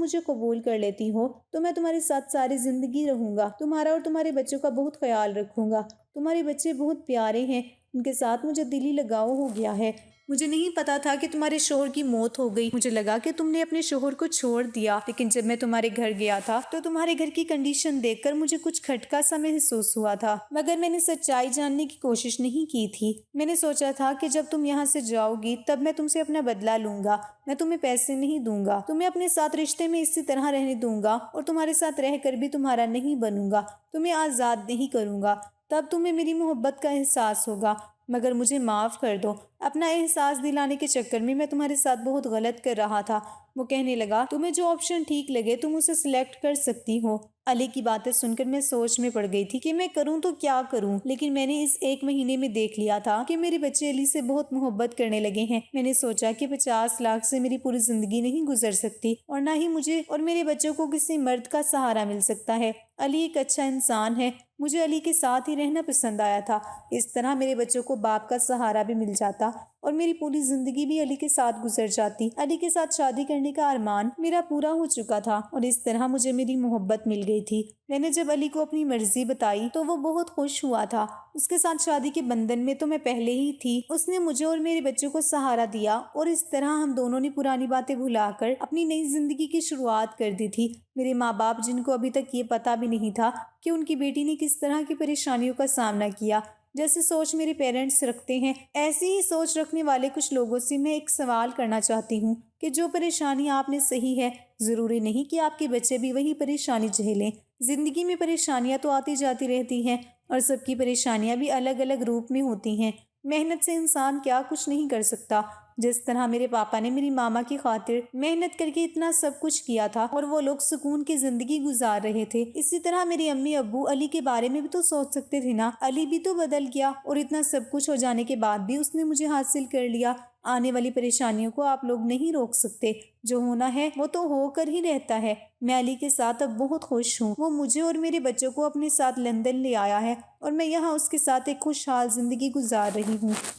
مجھے قبول کر لیتی ہو تو میں تمہارے ساتھ ساری زندگی رہوں گا، تمہارا اور تمہارے بچوں کا بہت خیال رکھوں گا۔ تمہارے بچے بہت پیارے ہیں، ان کے ساتھ مجھے دلی لگاؤ ہو گیا ہے۔ مجھے نہیں پتا تھا کہ تمہارے شوہر کی موت ہو گئی، مجھے لگا کہ تم نے اپنے شوہر کو چھوڑ دیا، لیکن جب میں تمہارے گھر گیا تھا تو تمہارے گھر کی کنڈیشن دیکھ کر مجھے کچھ کھٹکا سا محسوس ہوا تھا، مگر میں نے سچائی جاننے کی کوشش نہیں کی تھی۔ میں نے سوچا تھا کہ جب تم یہاں سے جاؤ گی تب میں تم سے اپنا بدلہ لوں گا، میں تمہیں پیسے نہیں دوں گا، تمہیں اپنے ساتھ رشتے میں اسی طرح رہنے دوں گا اور تمہارے ساتھ رہ کر بھی تمہارا نہیں بنوں گا، تمہیں آزاد نہیں کروں گا، تب تمہیں میری محبت کا احساس ہوگا۔ مگر مجھے معاف کر دو، اپنا احساس دلانے کے چکر میں تمہارے ساتھ بہت غلط کر رہا تھا۔ وہ کہنے لگا، تمہیں جو آپشن ٹھیک لگے تم اسے سلیکٹ کر سکتی ہو۔ علی کی باتیں سن کر میں سوچ میں پڑ گئی تھی کہ میں کروں تو کیا کروں، لیکن میں نے اس 1 مہینے میں دیکھ لیا تھا کہ میرے بچے علی سے بہت محبت کرنے لگے ہیں۔ میں نے سوچا کہ 50 لاکھ سے میری پوری زندگی نہیں گزر سکتی، اور نہ ہی مجھے اور میرے بچوں کو کسی مرد کا سہارا مل سکتا ہے۔ علی ایک اچھا انسان ہے، مجھے علی کے ساتھ ہی رہنا پسند آیا تھا، اس طرح میرے بچوں کو باپ کا سہارا بھی مل جاتا اور میری پوری زندگی بھی علی کے ساتھ گزر جاتی۔ علی کے ساتھ شادی کرنے کا ارمان میرا پورا ہو چکا تھا اور اس طرح مجھے میری محبت مل گئی تھی۔ میں نے جب علی کو اپنی مرضی بتائی تو وہ بہت خوش ہوا تھا۔ اس کے ساتھ شادی کے بندھن میں تو میں پہلے ہی تھی، اس نے مجھے اور میرے بچوں کو سہارا دیا اور اس طرح ہم دونوں نے پرانی باتیں بھلا کر اپنی نئی زندگی کی شروعات کر دی تھی۔ میرے ماں باپ، جن کو ابھی تک یہ پتا بھی نہیں تھا کہ ان کی بیٹی نے کس طرح کی پریشانیوں کا سامنا کیا، جیسے سوچ میرے پیرنٹس رکھتے ہیں، ایسی ہی سوچ رکھنے والے کچھ لوگوں سے میں ایک سوال کرنا چاہتی ہوں کہ جو پریشانی آپ نے سہی ہے، ضروری نہیں کہ آپ کے بچے بھی وہی پریشانی جھیلیں۔ زندگی میں پریشانیاں تو آتی جاتی رہتی ہیں اور سب کی پریشانیاں بھی الگ الگ روپ میں ہوتی ہیں۔ محنت سے انسان کیا کچھ نہیں کر سکتا۔ جس طرح میرے پاپا نے میری ماما کی خاطر محنت کر کے اتنا سب کچھ کیا تھا اور وہ لوگ سکون کی زندگی گزار رہے تھے، اسی طرح میری امی ابو علی کے بارے میں بھی تو سوچ سکتے تھے نا۔ علی بھی تو بدل گیا اور اتنا سب کچھ ہو جانے کے بعد بھی اس نے مجھے حاصل کر لیا۔ آنے والی پریشانیوں کو آپ لوگ نہیں روک سکتے، جو ہونا ہے وہ تو ہو کر ہی رہتا ہے۔ میں علی کے ساتھ اب بہت خوش ہوں، وہ مجھے اور میرے بچوں کو اپنے ساتھ لندن لے آیا ہے اور میں یہاں اس کے ساتھ ایک خوشحال زندگی گزار رہی ہوں۔